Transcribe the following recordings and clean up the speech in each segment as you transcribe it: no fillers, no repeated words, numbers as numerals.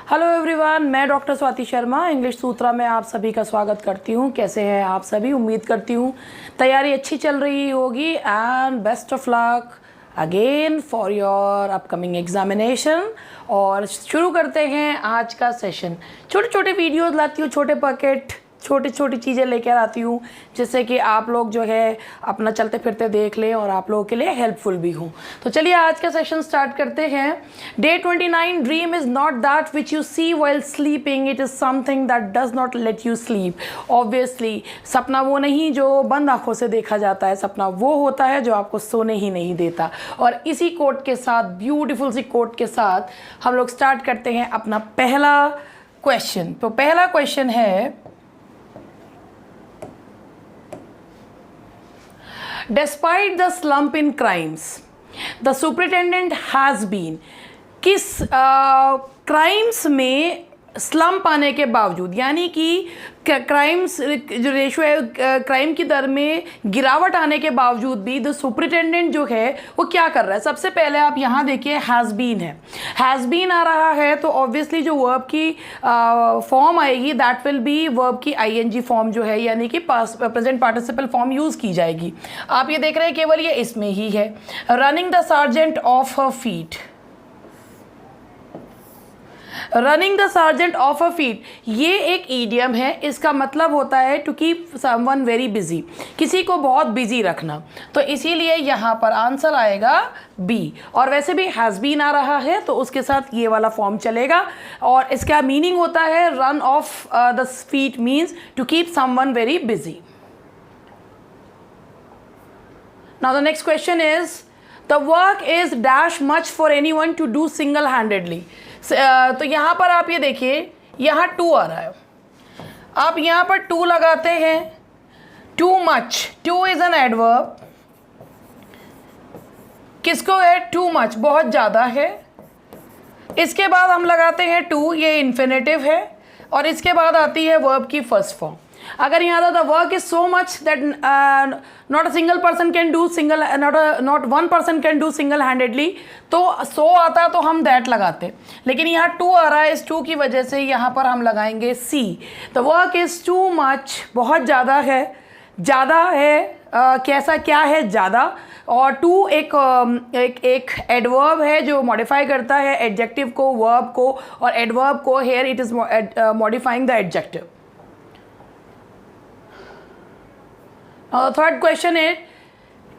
Hello everyone, मैं doctor Swati Sharma English सूत्रा में आप सभी का स्वागत करती हूँ। कैसे हैं आप सभी? उम्मीद करती हूँ तैयारी अच्छी चल रही होगी and best of luck again for your upcoming examination. और शुरू करते हैं आज का सेशन। छोटे छोटे वीडियोज़ लाती हूँ, छोटे पैकेट, छोटी छोटी चीज़ें लेकर आती हूँ जिससे कि आप लोग जो है अपना चलते फिरते देख लें और आप लोगों के लिए हेल्पफुल भी हूँ। तो चलिए आज का सेशन स्टार्ट करते हैं। Day 29, dream is not that which you see while sleeping, it is something that does not let you sleep. Obviously सपना वो नहीं जो बंद आँखों से देखा जाता है, सपना वो होता है जो आपको सोने ही नहीं देता। और इसी कोट के साथ, ब्यूटीफुल सी कोट के साथ हम लोग स्टार्ट करते हैं अपना पहला क्वेश्चन। तो पहला क्वेश्चन है, Despite the slump in crimes, the superintendent has been। किस क्राइम्स में स्लम्प आने के बावजूद, यानी कि क्राइम्स जो रेशो है, क्राइम की दर में गिरावट आने के बावजूद भी द सुपरिटेंडेंट जो है वो क्या कर रहा है? सबसे पहले आप यहाँ देखिए हैज़ बीन है, हैज़ बीन आ रहा है तो ऑब्वियसली जो वर्ब की फॉर्म आएगी दैट विल बी वर्ब की आईएनजी फॉर्म जो है, यानी कि प्रेजेंट पार्टिसिपल फॉर्म यूज़ की जाएगी। आप ये देख रहे हैं केवल ये इसमें ही है। Running the sergeant of her feet, running the sergeant of a feet, ये एक ईडियम है। इसका मतलब होता है to keep someone very busy, किसी को बहुत बिजी रखना। तो इसीलिए यहाँ पर आंसर आएगा बी। और वैसे भी हैज़ बीन आ रहा है तो उसके साथ ये वाला फॉर्म चलेगा। और इसका मीनिंग होता है run off the feet means to keep someone very busy. Now the next question is the work is dash much for anyone to do single handedly. तो यहाँ पर आप ये देखिए, यहाँ टू आ रहा है, आप यहाँ पर टू लगाते हैं। Too much, two is an adverb. किसको है? टू मच, बहुत ज़्यादा है। इसके बाद हम लगाते हैं टू, ये इन्फिनेटिव है। और इसके बाद आती है वर्ब की फर्स्ट फॉर्म। अगर यहाँ था the work is so much that not a single person can do single, not one person can do single handedly, तो सो आता तो हम दैट लगाते, लेकिन यहाँ टू आ रहा है। इस टू की वजह से यहाँ पर हम लगाएंगे C. The work is too much, बहुत ज़्यादा है। ज़्यादा है कैसा, क्या है? ज़्यादा। और टू एक एडवर्ब है जो मॉडिफाई करता है एडजेक्टिव को, वर्ब को, और एडवर्ब को here it is modifying the adjective. Third question is,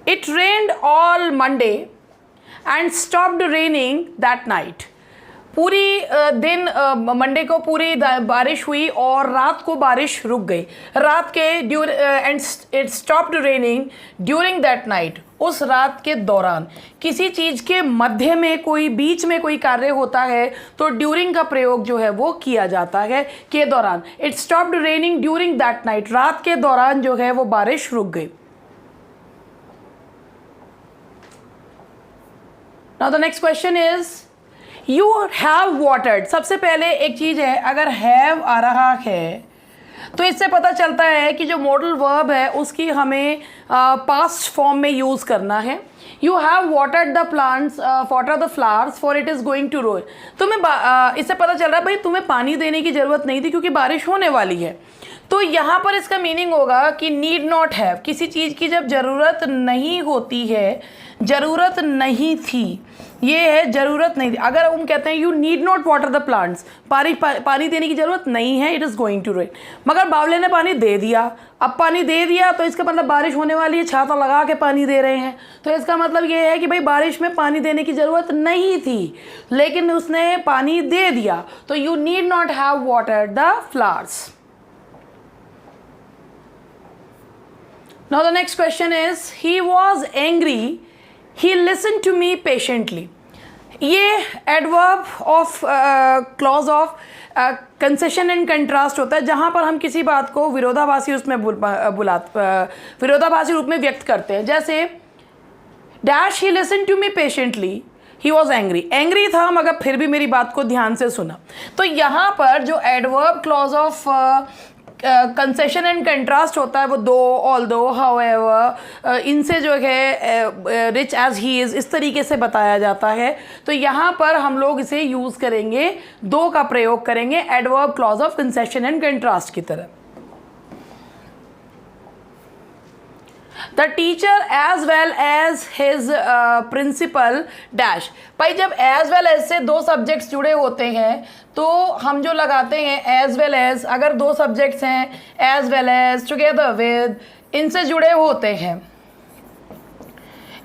it rained all Monday and stopped raining that night। पूरी दिन मंडे को पूरी बारिश हुई और रात को बारिश रुक गई। रात के and it stopped raining during that night, उस रात के दौरान। किसी चीज़ के मध्य में, कोई बीच में कोई कार्य होता है तो ड्यूरिंग का प्रयोग जो है वो किया जाता है के दौरान। It stopped raining during that night, रात के दौरान जो है वो बारिश रुक गई। Now the next question is you have watered. सबसे पहले एक चीज़ है, अगर हैव आ रहा है तो इससे पता चलता है कि जो मॉडल वर्ब है उसकी हमें पास्ट फॉर्म में यूज़ करना है। You have watered the plants, water the flowers for it is going to roll. तुम्हें इससे पता चल रहा है भाई तुम्हें पानी देने की ज़रूरत नहीं थी क्योंकि बारिश होने वाली है। तो यहाँ पर इसका मीनिंग होगा कि नीड नॉट हैव, किसी चीज़ की जब ज़रूरत नहीं होती है, ज़रूरत नहीं थी, ये है ज़रूरत नहीं थी। अगर हम कहते हैं you need not water the plants, पानी देने की ज़रूरत नहीं है, it is going to rain, मगर बावले ने पानी दे दिया। अब पानी दे दिया तो इसका मतलब बारिश होने वाली है, छाता लगा के पानी दे रहे हैं, तो इसका मतलब ये है कि भाई बारिश में पानी देने की ज़रूरत नहीं थी लेकिन उसने पानी दे दिया। तो you need not have water the flowers. Now the next question is, he was angry, he listened to me patiently। ये adverb of clause of concession and contrast होता है, जहाँ पर हम किसी बात को विरोधाभासी उसमें विरोधाभासी रूप में व्यक्त करते हैं। जैसे dash he listen to me patiently, he was angry, angry था मगर फिर भी मेरी बात को ध्यान से सुना। तो यहाँ पर जो adverb clause of concession and contrast होता है वो दो, ऑल दो, हाउएवर, इनसे जो है रिच एज ही इज़, इस तरीके से बताया जाता है। तो यहाँ पर हम लोग इसे यूज़ करेंगे, दो का प्रयोग करेंगे adverb clause of concession and contrast की तरह। The teacher as well as his principal dash. भाई जब एज वेल एज से दो सब्जेक्ट्स जुड़े होते हैं तो हम जो लगाते हैं एज वेल एज, अगर दो सब्जेक्ट्स हैं as well as, together with, इनसे जुड़े होते हैं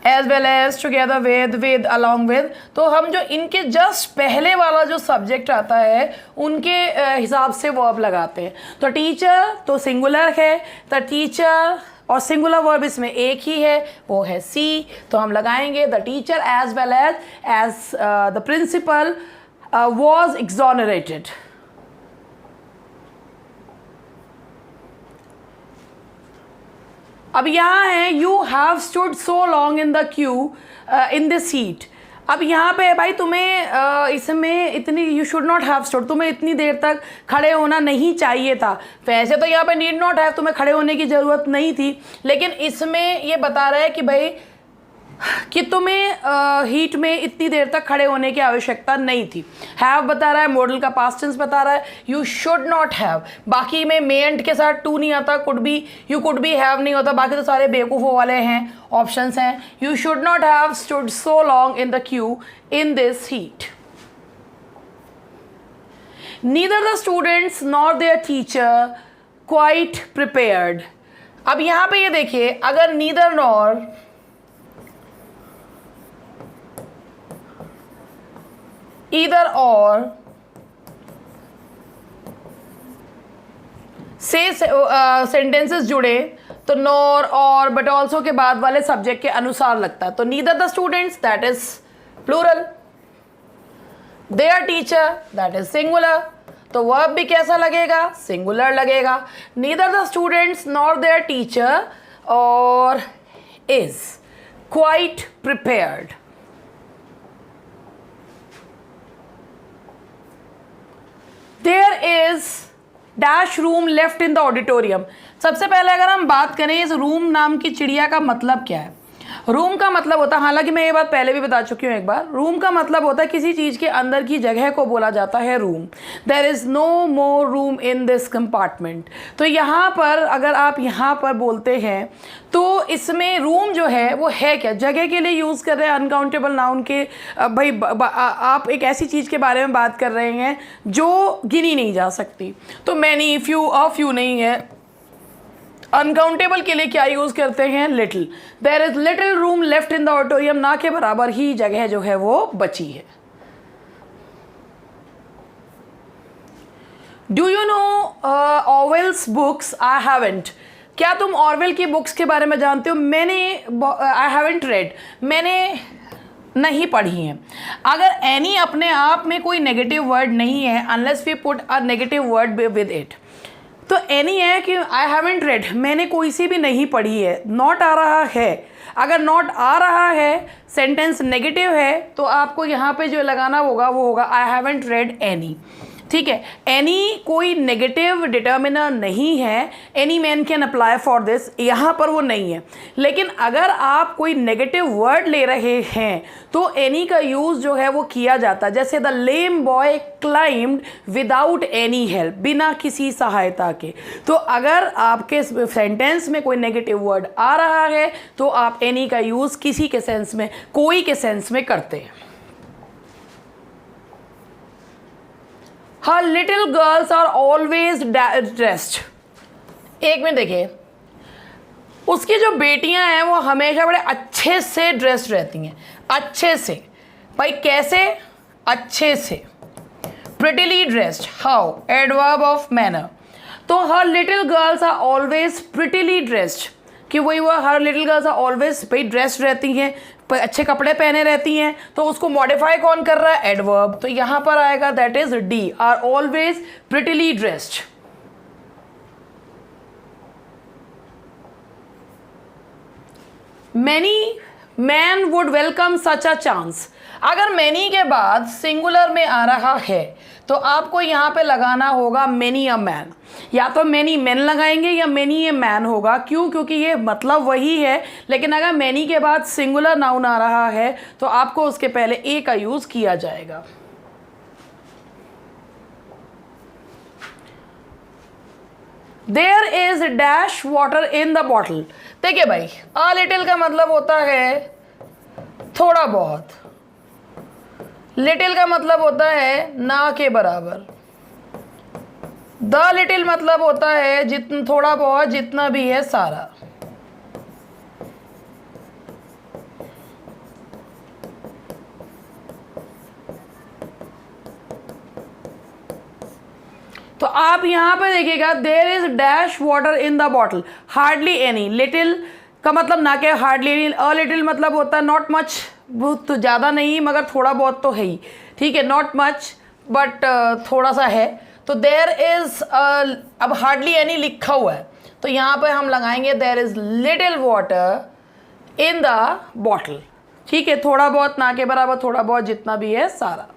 as well as, together with, along with, तो हम जो इनके जस्ट पहले वाला जो सब्जेक्ट आता है उनके हिसाब से वर्ब लगाते हैं। तो टीचर तो सिंगुलर है, द टीचर, और सिंगुलर वर्ब इसमें एक ही है, वो है सी, तो हम लगाएंगे the teacher as well as the principal was exonerated. अब यहाँ है you have stood so long in the queue in the seat. अब यहाँ पे भाई तुम्हें इसमें इतनी, you should not have stood, तुम्हें इतनी देर तक खड़े होना नहीं चाहिए था। वैसे तो यहाँ पे नीड नॉट हैव, तुम्हें खड़े होने की ज़रूरत नहीं थी, लेकिन इसमें ये बता रहा है कि भाई कि तुम्हें हीट में इतनी देर तक खड़े होने की आवश्यकता नहीं थी। हैव बता रहा है, मॉडल का पास्ट टेंस बता रहा है, यू शुड नॉट हैव, बाकी में मे एंड के साथ टू नहीं आता, could be, you could be have नहीं होता, बाकी तो सारे बेवकूफ़ों वाले हैं, ऑप्शंस हैं। You should not have stood so long in the queue in this heat. Neither the students nor their teacher quite prepared. अब यहाँ पे ये देखिए, अगर नीदर नॉर ईदर और से सेंटेंसेस जुड़े तो नॉर और बट ऑल्सो के बाद वाले सब्जेक्ट के अनुसार लगता है। तो neither the students that is plural, their teacher that is singular, तो वर्ब भी कैसा लगेगा, सिंगुलर लगेगा। Neither the students nor their teacher और is quite prepared. There is dash room left in the auditorium। सबसे पहले अगर हम बात करें इस रूम नाम की चिड़िया का मतलब क्या है। रूम का मतलब होता है, हालांकि मैं ये बात पहले भी बता चुकी हूँ एक बार, रूम का मतलब होता है किसी चीज़ के अंदर की जगह को बोला जाता है room. There is no more room in this compartment. तो यहाँ पर अगर आप यहाँ पर बोलते हैं तो इसमें रूम जो है वो है क्या, जगह के लिए यूज़ कर रहे हैं, अनकाउंटेबल नाउन के। भाई आप एक ऐसी चीज़ के बारे में बात कर रहे हैं जो गिनी नहीं जा सकती, तो मैनी, फ्यू, अ फ्यू नहीं है। अनकाउंटेबल के लिए क्या यूज़ करते हैं, little. There is little room left in the auditorium, ना के बराबर ही जगह जो है वो बची है। Do you know Orwell's books? I haven't. क्या तुम ऑरवेल की बुक्स के बारे में जानते हो? मैंने, आई हैवेंट रेड, मैंने नहीं पढ़ी हैं। अगर एनी अपने आप में कोई नेगेटिव वर्ड नहीं है, unless we put a negative word with it, तो एनी है कि आई हैवेंट रेड, मैंने कोई सी भी नहीं पढ़ी है। नॉट आ रहा है, अगर नॉट आ रहा है, सेंटेंस नेगेटिव है, तो आपको यहाँ पे जो लगाना होगा वो होगा आई हैवेंट रेड एनी। ठीक है, एनी कोई नेगेटिव डिटर्मिनर नहीं है, any man can apply for this, यहाँ पर वो नहीं है। लेकिन अगर आप कोई नेगेटिव वर्ड ले रहे हैं तो एनी का यूज़ जो है वो किया जाता है। जैसे the lame boy climbed without any help, बिना किसी सहायता के। तो अगर आपके सेंटेंस में कोई नेगेटिव वर्ड आ रहा है तो आप एनी का यूज़ किसी के सेंस में, कोई के सेंस में करते हैं। Her little girls are always dressed। एक मिनट देखिए, उसकी जो बेटियां हैं वो हमेशा बड़े अच्छे से ड्रेस्ड रहती हैं। अच्छे से, भाई कैसे, अच्छे से। Prettily dressed, how, adverb of manner. तो her little girls are always prettily dressed, कि वही वो her little girls are always भाई ड्रेस्ड रहती हैं, अच्छे कपड़े पहने रहती हैं। तो उसको मॉडिफाई कौन कर रहा है, एडवर्ब। तो यहाँ पर आएगा that is D, are always prettily dressed. Many man would welcome such a chance. अगर मैनी के बाद सिंगुलर में आ रहा है तो आपको यहाँ पे लगाना होगा मैनी अ मैन, या तो मैनी मैन लगाएंगे या मैनी ए मैन होगा। क्यों? क्योंकि ये मतलब वही है, लेकिन अगर मैनी के बाद सिंगुलर नाउन आ रहा है तो आपको उसके पहले ए का यूज किया जाएगा। There is dash water in the bottle. देखिए भाई, अ लिटिल का मतलब होता है थोड़ा बहुत, लिटिल का मतलब होता है ना के बराबर, द लिटिल मतलब होता है जितना थोड़ा बहुत, जितना भी है सारा। तो आप यहां पे देखिएगा, there is dash water in the bottle, hardly any. Little का मतलब ना के हार्डली एनी, अ लिटिल मतलब होता है नॉट मच, बहुत तो ज़्यादा नहीं मगर थोड़ा बहुत तो है ही, ठीक है, नॉट मच बट थोड़ा सा है। तो देयर इज, अब हार्डली एनी लिखा हुआ है तो यहाँ पे हम लगाएंगे there is little water in the bottle, ठीक है, थोड़ा बहुत ना के बराबर, थोड़ा बहुत जितना भी है सारा।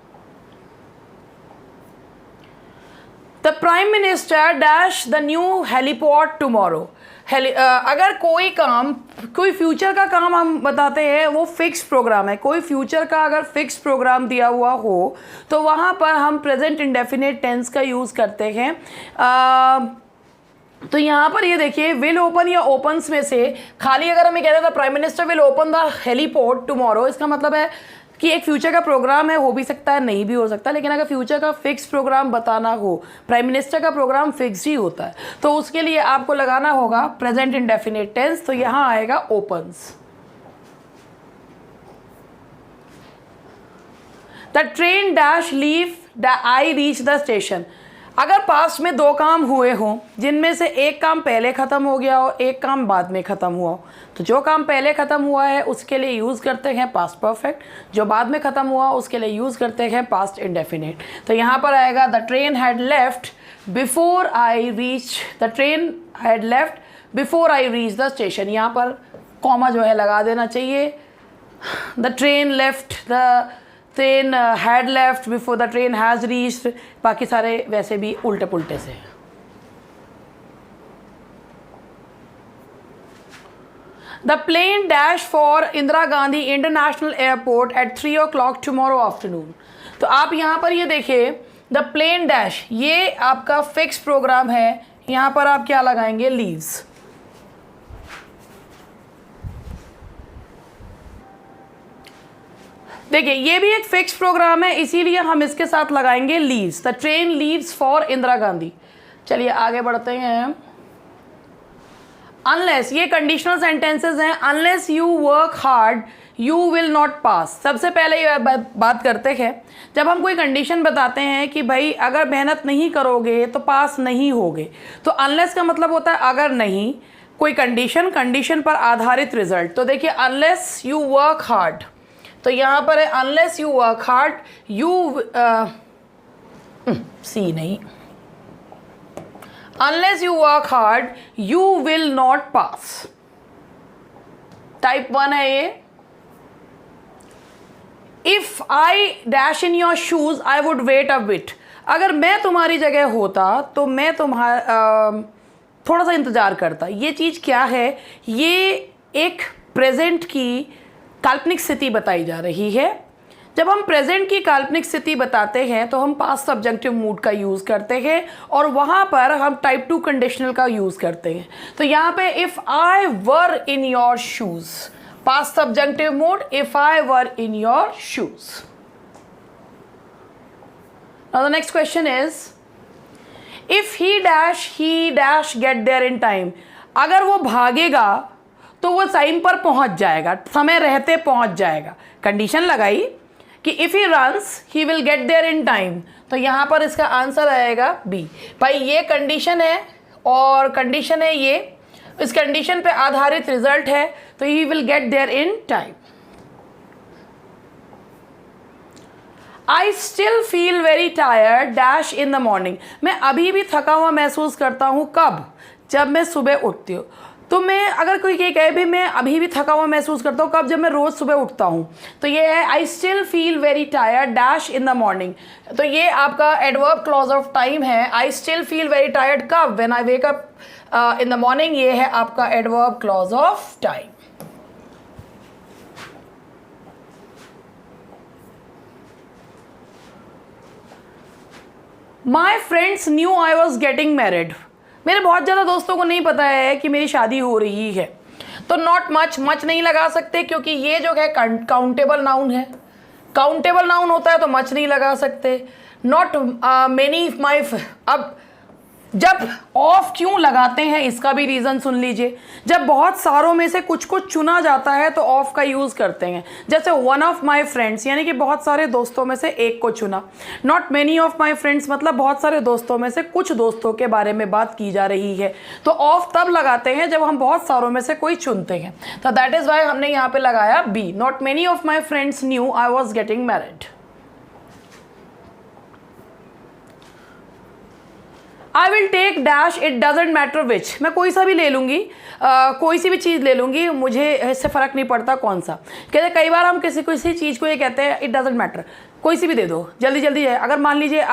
The prime minister dash the new heliport tomorrow. अगर कोई काम, कोई फ्यूचर का काम हम बताते हैं, वो फिक्स प्रोग्राम है। कोई फ्यूचर का अगर फिक्स प्रोग्राम दिया हुआ हो तो वहाँ पर हम प्रेजेंट इंडेफिनिट टेंस का यूज़ करते हैं। तो यहाँ पर ये देखिए, विल ओपन या ओपन्स में से खाली अगर हमें कहते हैं prime minister will open the heliport tomorrow, इसका मतलब है कि एक फ्यूचर का प्रोग्राम है, हो भी सकता है नहीं भी हो सकता, लेकिन अगर फ्यूचर का फिक्स प्रोग्राम बताना हो, प्राइम मिनिस्टर का प्रोग्राम फिक्स ही होता है, तो उसके लिए आपको लगाना होगा प्रेजेंट इंडेफिनिट टेंस। तो यहाँ आएगा opens. The train dash leave I reach the station. अगर पास्ट में दो काम हुए हों जिनमें से एक काम पहले ख़त्म हो गया हो, एक काम बाद में ख़त्म हुआ हो, तो जो काम पहले ख़त्म हुआ है उसके लिए यूज़ करते हैं पास्ट परफेक्ट, जो बाद में ख़त्म हुआ उसके लिए यूज़ करते हैं पास्ट इंडेफिनिट। तो यहाँ पर आएगा the train had left before I reach, the train had left before I reach the station. यहाँ पर कॉमा जो है लगा देना चाहिए। The train left, the train had left before the train has reached, बाकी सारे वैसे भी उल्टे पुल्टे से हैं। The plane dash for Indira Gandhi international airport at 3 o'clock tomorrow afternoon. तो आप यहाँ पर ये देखिए, द प्लेन डैश ये आपका फिक्स प्रोग्राम है, यहाँ पर आप क्या लगाएंगे, लीव्स। देखिए ये भी एक फिक्स प्रोग्राम है, इसीलिए हम इसके साथ लगाएंगे leaves. The train leaves for Indira Gandhi. चलिए आगे बढ़ते हैं। अनलेस, ये कंडीशनल सेंटेंसेस हैं। Unless you work hard you will not पास। सबसे पहले ये बात करते हैं, जब हम कोई कंडीशन बताते हैं कि भाई अगर मेहनत नहीं करोगे तो पास नहीं होगे, तो अनलेस का मतलब होता है अगर नहीं, कोई कंडीशन, कंडीशन पर आधारित रिजल्ट। तो देखिए अनलेस यू वर्क हार्ड, तो यहाँ पर है unless you work hard you, see नहीं, unless you work hard you will not pass. Type 1 है ये। If I dash in your shoes I would wait a bit. अगर मैं तुम्हारी जगह होता तो मैं तुम्हारा थोड़ा सा इंतजार करता। ये चीज़ क्या है, ये एक प्रेजेंट की काल्पनिक स्थिति बताई जा रही है। जब हम प्रेजेंट की काल्पनिक स्थिति बताते हैं तो हम पास्ट सब्जेक्टिव मूड का यूज़ करते हैं और वहाँ पर हम टाइप 2 कंडीशनल का यूज़ करते हैं। तो यहाँ पे if I were in your shoes, past subjunctive mood, if I were in your shoes. Now the next question is if he dash get there in time. अगर वो भागेगा तो वो टाइम पर पहुंच जाएगा, समय रहते पहुंच जाएगा। कंडीशन लगाई कि if he runs he will get there in time, तो यहाँ पर इसका आंसर आएगा बी। भाई ये कंडीशन है और कंडीशन है ये, इस कंडीशन पे आधारित रिजल्ट है, तो he will get there in time. I still feel very tired dash in the morning. मैं अभी भी थका हुआ महसूस करता हूँ, कब, जब मैं सुबह उठती हूँ। तो मैं अगर कोई ये कहे भी मैं अभी भी थका हुआ महसूस करता हूँ कब, जब मैं रोज़ सुबह उठता हूँ, तो ये है I still feel very tired dash in the morning. तो ये आपका एडवर्ब क्लॉज ऑफ टाइम है। I still feel very tired कब, when I wake up in the morning. ये है आपका adverb clause of time. My friends knew I was getting married. मेरे बहुत ज़्यादा दोस्तों को नहीं पता है कि मेरी शादी हो रही है। तो नॉट मच, मच नहीं लगा सकते क्योंकि ये जो है काउंटेबल नाउन है। काउंटेबल नाउन होता है तो मच नहीं लगा सकते। नॉट मेनी माई, अब जब ऑफ क्यों लगाते हैं इसका भी रीज़न सुन लीजिए। जब बहुत सारों में से कुछ को चुना जाता है तो ऑफ का यूज़ करते हैं। जैसे वन ऑफ माई फ्रेंड्स, यानी कि बहुत सारे दोस्तों में से एक को चुना। Not many of my friends मतलब बहुत सारे दोस्तों में से कुछ दोस्तों के बारे में बात की जा रही है। तो ऑफ तब लगाते हैं जब हम बहुत सारों में से कोई चुनते हैं। तो दैट इज़ वाई हमने यहाँ पे लगाया B. Not many of my friends knew I was getting married. I will take dash it doesn't matter which. मैं कोई सा भी ले लूँगी, कोई सी भी चीज़ ले लूँगी, मुझे इससे फ़र्क नहीं पड़ता कौन सा। कहते कई बार हम किसी चीज़ को ये कहते हैं इट डजेंट मैटर, कोई सी भी दे दो, जल्दी जल्दी है। अगर मान लीजिए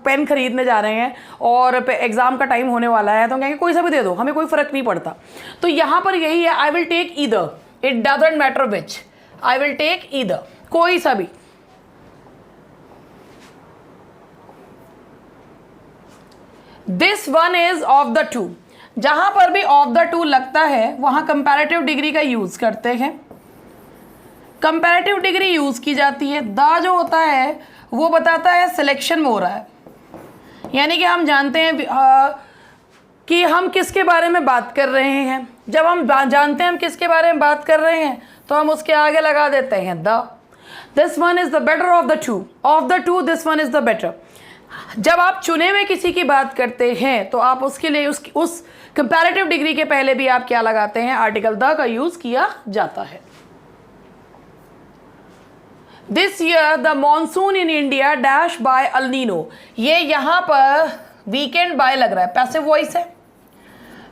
पेन खरीदने जा रहे हैं और एग्ज़ाम का टाइम होने वाला है तो हम कहेंगे कोई सा भी दे दो, हमें कोई फ़र्क नहीं पड़ता। तो यहाँ पर यही है, I will take either, it doesn't matter which. I will take either, कोई सा भी। This one is of the two. जहां पर भी ऑफ द टू लगता है वहां कंपैरेटिव डिग्री का यूज करते हैं। कंपैरेटिव डिग्री यूज की जाती है। द जो होता है वो बताता है सिलेक्शन में हो रहा है, यानी कि हम जानते हैं कि हम किसके बारे में बात कर रहे हैं। जब हम जानते हैं हम किसके बारे में बात कर रहे हैं तो हम उसके आगे लगा देते हैं the. This one is the better of the to, of the to this one is the better. जब आप चुने हुए किसी की बात करते हैं तो आप उसके लिए उस कंपैरेटिव डिग्री के पहले भी आप क्या लगाते हैं, आर्टिकल द का यूज किया जाता है। This year the monsoon in India dash by El Nino. ये यहां पर वीकेंड बाय लग रहा है, पैसिव वॉइस है।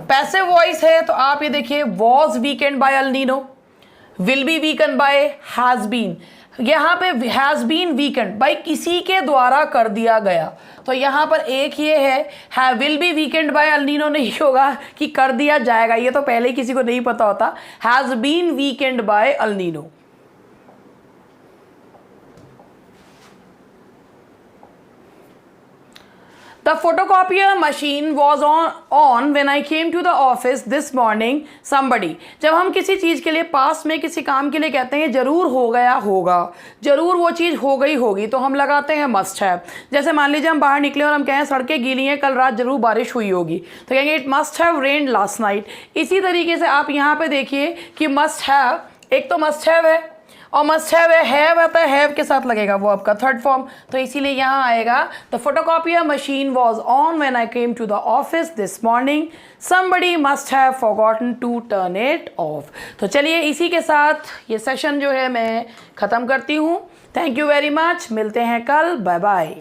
पैसिव वॉइस है तो आप ये देखिए was weakened by El Nino, will be weakened by has been. यहाँ पे हैज बीन वीकेंड बाई किसी के द्वारा कर दिया गया। तो यहाँ पर एक ये है will be weakened by El Nino नहीं होगा कि कर दिया जाएगा, ये तो पहले ही किसी को नहीं पता होता। Has been weakened by El Nino. The photocopier machine was on when I came to the office this morning. Somebody, जब हम किसी चीज़ के लिए पास में किसी काम के लिए कहते हैं जरूर हो गया होगा, जरूर वो चीज़ हो गई होगी, तो हम लगाते हैं must have। जैसे मान लीजिए हम बाहर निकले और हम कहें सड़कें गीली हैं, कल रात जरूर बारिश हुई होगी, तो कहेंगे it must have rained last night। इसी तरीके से आप यहाँ पे देखिए कि must have, एक तो must have है और मस्ट हैव आता है, हैव के साथ लगेगा वो आपका थर्ड फॉर्म। तो इसीलिए यहाँ आएगा the photocopier machine was on when I came to the office this morning, somebody must have forgotten to turn it off. तो चलिए इसी के साथ ये सेशन जो है मैं ख़त्म करती हूँ। थैंक यू वेरी मच, मिलते हैं कल, बाय बाय।